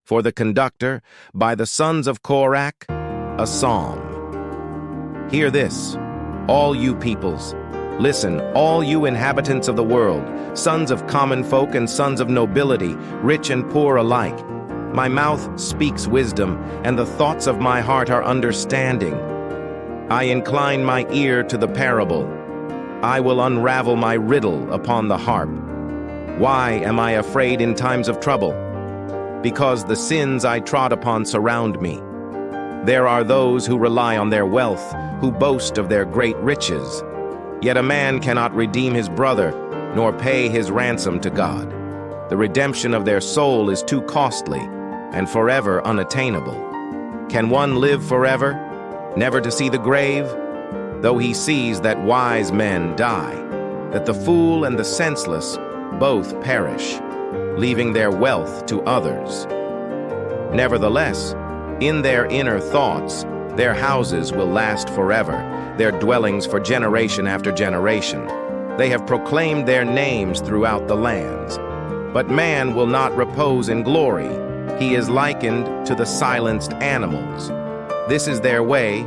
For the conductor, by the sons of Korach, a psalm. Hear this, all you peoples. Listen, all you inhabitants of the world, sons of common folk and sons of nobility, rich and poor alike. My mouth speaks wisdom, and the thoughts of my heart are understanding. I incline my ear to the parable. I will unravel my riddle upon the harp. Why am I afraid in times of trouble? Because the sins I trod upon surround me. There are those who rely on their wealth, who boast of their great riches. Yet a man cannot redeem his brother, nor pay his ransom to God. The redemption of their soul is too costly, and forever unattainable. Can one live forever, never to see the grave? Though he sees that wise men die, that the fool and the senseless both perish, leaving their wealth to others. Nevertheless, in their inner thoughts, their houses will last forever, their dwellings for generation after generation. They have proclaimed their names throughout the lands. But man will not repose in glory. He is likened to the silenced animals. This is their way,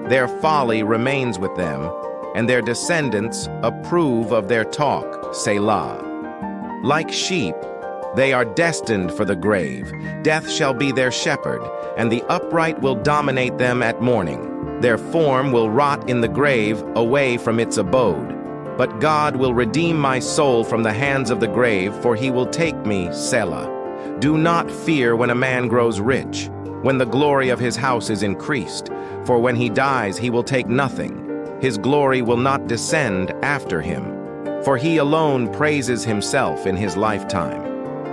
their folly remains with them, and their descendants approve of their talk, Selah. Like sheep, they are destined for the grave. Death shall be their shepherd, and the upright will dominate them at morning. Their form will rot in the grave, away from its abode. But God will redeem my soul from the hands of the grave, for he will take me, Selah. Do not fear when a man grows rich, when the glory of his house is increased. For when he dies, he will take nothing. His glory will not descend after him. For he alone praises himself in his lifetime.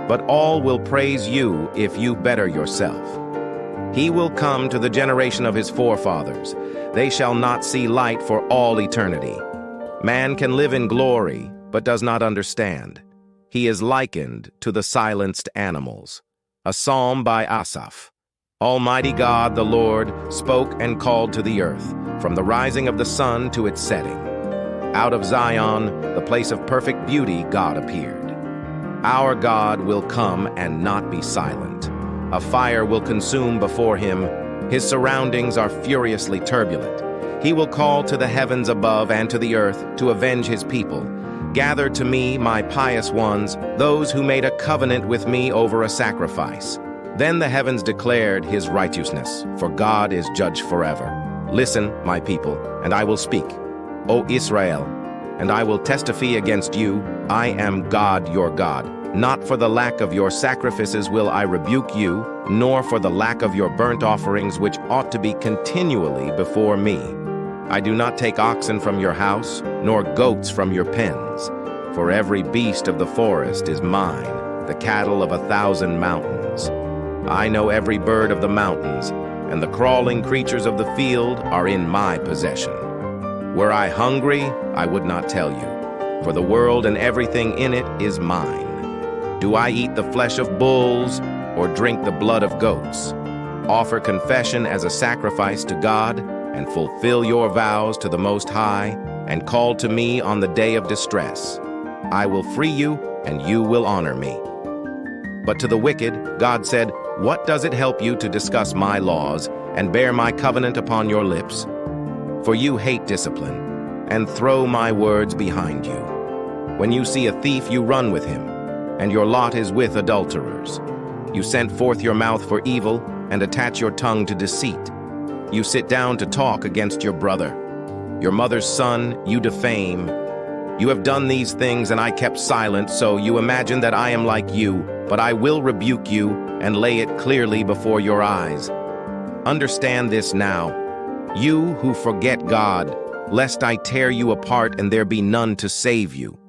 But all will praise you if you better yourself. He will come to the generation of his forefathers. They shall not see light for all eternity. Man can live in glory, but does not understand. He is likened to the silenced animals. A psalm by Asaph. Almighty God, the Lord, spoke and called to the earth, from the rising of the sun to its setting. Out of Zion, the place of perfect beauty, God appeared. Our God will come and not be silent. A fire will consume before him. His surroundings are furiously turbulent. He will call to the heavens above and to the earth to avenge his people. Gather to me, my pious ones, those who made a covenant with me over a sacrifice. Then the heavens declared his righteousness, for God is judge forever. Listen, my people, and I will speak. O Israel, and I will testify against you, I am God your God. Not for the lack of your sacrifices will I rebuke you, nor for the lack of your burnt offerings which ought to be continually before me. I do not take oxen from your house, nor goats from your pens. For every beast of the forest is mine, the cattle of 1,000 mountains. I know every bird of the mountains, and the crawling creatures of the field are in my possession. Were I hungry, I would not tell you, for the world and everything in it is mine. Do I eat the flesh of bulls, or drink the blood of goats? Offer confession as a sacrifice to God, and fulfill your vows to the Most High, and call to me on the day of distress. I will free you, and you will honor me. But to the wicked, God said, what does it help you to discuss my laws, and bear my covenant upon your lips? For you hate discipline, and throw my words behind you. When you see a thief, you run with him, and your lot is with adulterers. You send forth your mouth for evil, and attach your tongue to deceit. You sit down to talk against your brother. Your mother's son you defame. You have done these things, and I kept silent, so you imagine that I am like you, but I will rebuke you and lay it clearly before your eyes. Understand this now, you who forget God, lest I tear you apart and there be none to save you.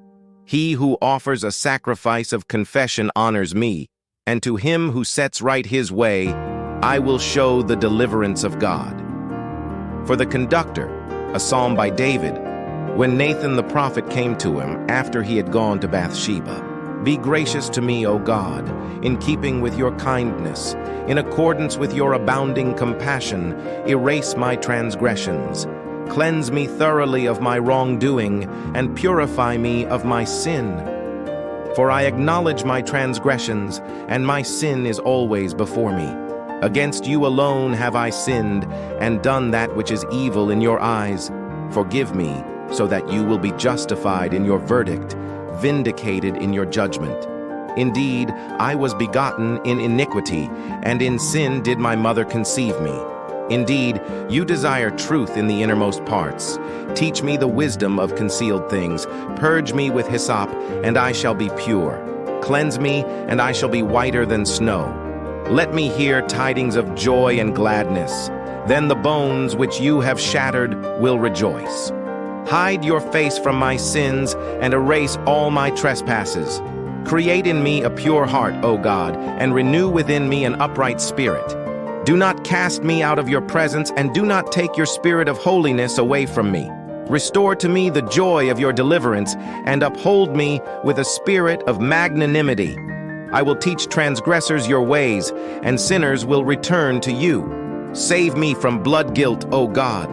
He who offers a sacrifice of confession honors me, and to him who sets right his way, I will show the deliverance of God. For the conductor, a psalm by David, when Nathan the prophet came to him after he had gone to Bathsheba. Be gracious to me, O God, in keeping with your kindness. In accordance with your abounding compassion, erase my transgressions. Cleanse me thoroughly of my wrongdoing, and purify me of my sin. For I acknowledge my transgressions, and my sin is always before me. Against you alone have I sinned, and done that which is evil in your eyes. Forgive me, so that you will be justified in your verdict, vindicated in your judgment. Indeed, I was begotten in iniquity, and in sin did my mother conceive me. Indeed, you desire truth in the innermost parts. Teach me the wisdom of concealed things. Purge me with hyssop, and I shall be pure. Cleanse me, and I shall be whiter than snow. Let me hear tidings of joy and gladness. Then the bones which you have shattered will rejoice. Hide your face from my sins, and erase all my trespasses. Create in me a pure heart, O God, and renew within me an upright spirit. Do not cast me out of your presence, and do not take your spirit of holiness away from me. Restore to me the joy of your deliverance, and uphold me with a spirit of magnanimity. I will teach transgressors your ways, and sinners will return to you. Save me from blood guilt, O God,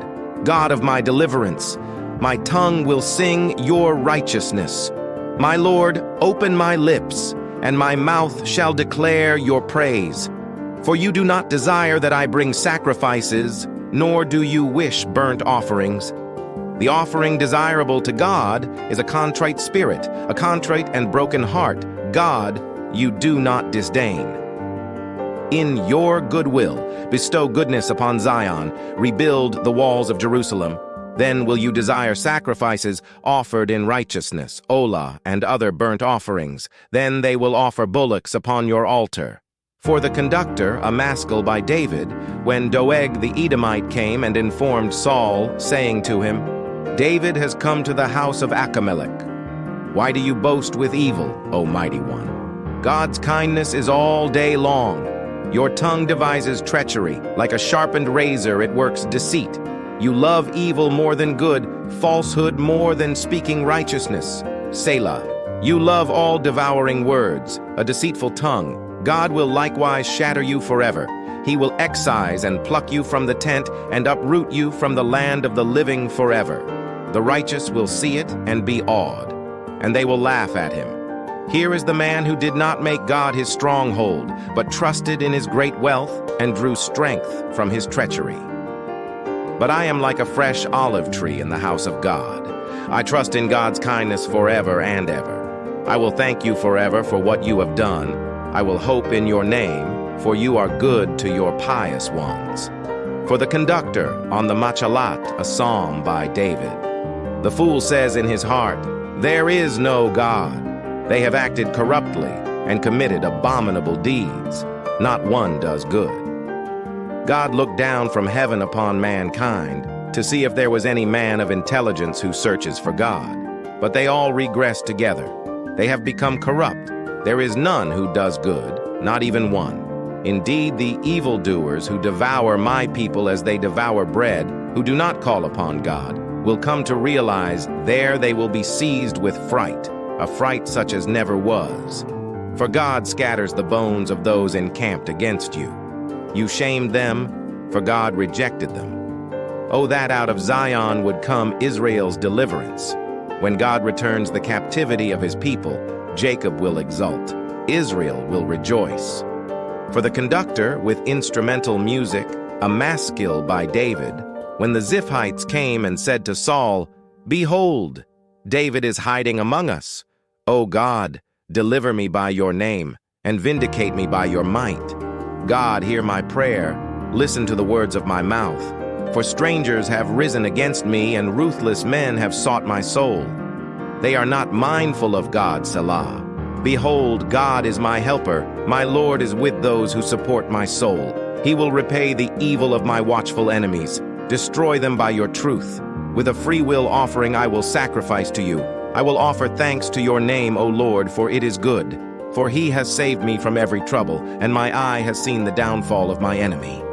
God of my deliverance. My tongue will sing your righteousness. My Lord, open my lips, and my mouth shall declare your praise. For you do not desire that I bring sacrifices, nor do you wish burnt offerings. The offering desirable to God is a contrite spirit, a contrite and broken heart. God, you do not disdain. In your goodwill, bestow goodness upon Zion, rebuild the walls of Jerusalem. Then will you desire sacrifices offered in righteousness, olah, and other burnt offerings. Then they will offer bullocks upon your altar. For the conductor, a maskil by David, when Doeg the Edomite came and informed Saul, saying to him, David has come to the house of Achimelech. Why do you boast with evil, O mighty one? God's kindness is all day long. Your tongue devises treachery. Like a sharpened razor, it works deceit. You love evil more than good, falsehood more than speaking righteousness. Selah. You love all devouring words, a deceitful tongue. God will likewise shatter you forever. He will excise and pluck you from the tent and uproot you from the land of the living forever. The righteous will see it and be awed, and they will laugh at him. Here is the man who did not make God his stronghold, but trusted in his great wealth and drew strength from his treachery. But I am like a fresh olive tree in the house of God. I trust in God's kindness forever and ever. I will thank you forever for what you have done. I will hope in your name, for you are good to your pious ones. For the conductor on the machalat, a psalm by David. The fool says in his heart, there is no God. They have acted corruptly and committed abominable deeds. Not one does good. God looked down from heaven upon mankind to see if there was any man of intelligence who searches for God. But they all regress together. They have become corrupt. There is none who does good, not even one. Indeed, the evildoers who devour my people as they devour bread, who do not call upon God, will come to realize there they will be seized with fright, a fright such as never was. For God scatters the bones of those encamped against you. You shamed them, for God rejected them. Oh, that out of Zion would come Israel's deliverance. When God returns the captivity of his people, Jacob will exult, Israel will rejoice. For the conductor with instrumental music, a maskil by David, when the Ziphites came and said to Saul, Behold, David is hiding among us. O God, deliver me by your name, and vindicate me by your might. God, hear my prayer, listen to the words of my mouth. For strangers have risen against me, and ruthless men have sought my soul. They are not mindful of God, Selah. Behold, God is my helper. My Lord is with those who support my soul. He will repay the evil of my watchful enemies. Destroy them by your truth. With a free will offering I will sacrifice to you. I will offer thanks to your name, O Lord, for it is good. For he has saved me from every trouble, and my eye has seen the downfall of my enemy.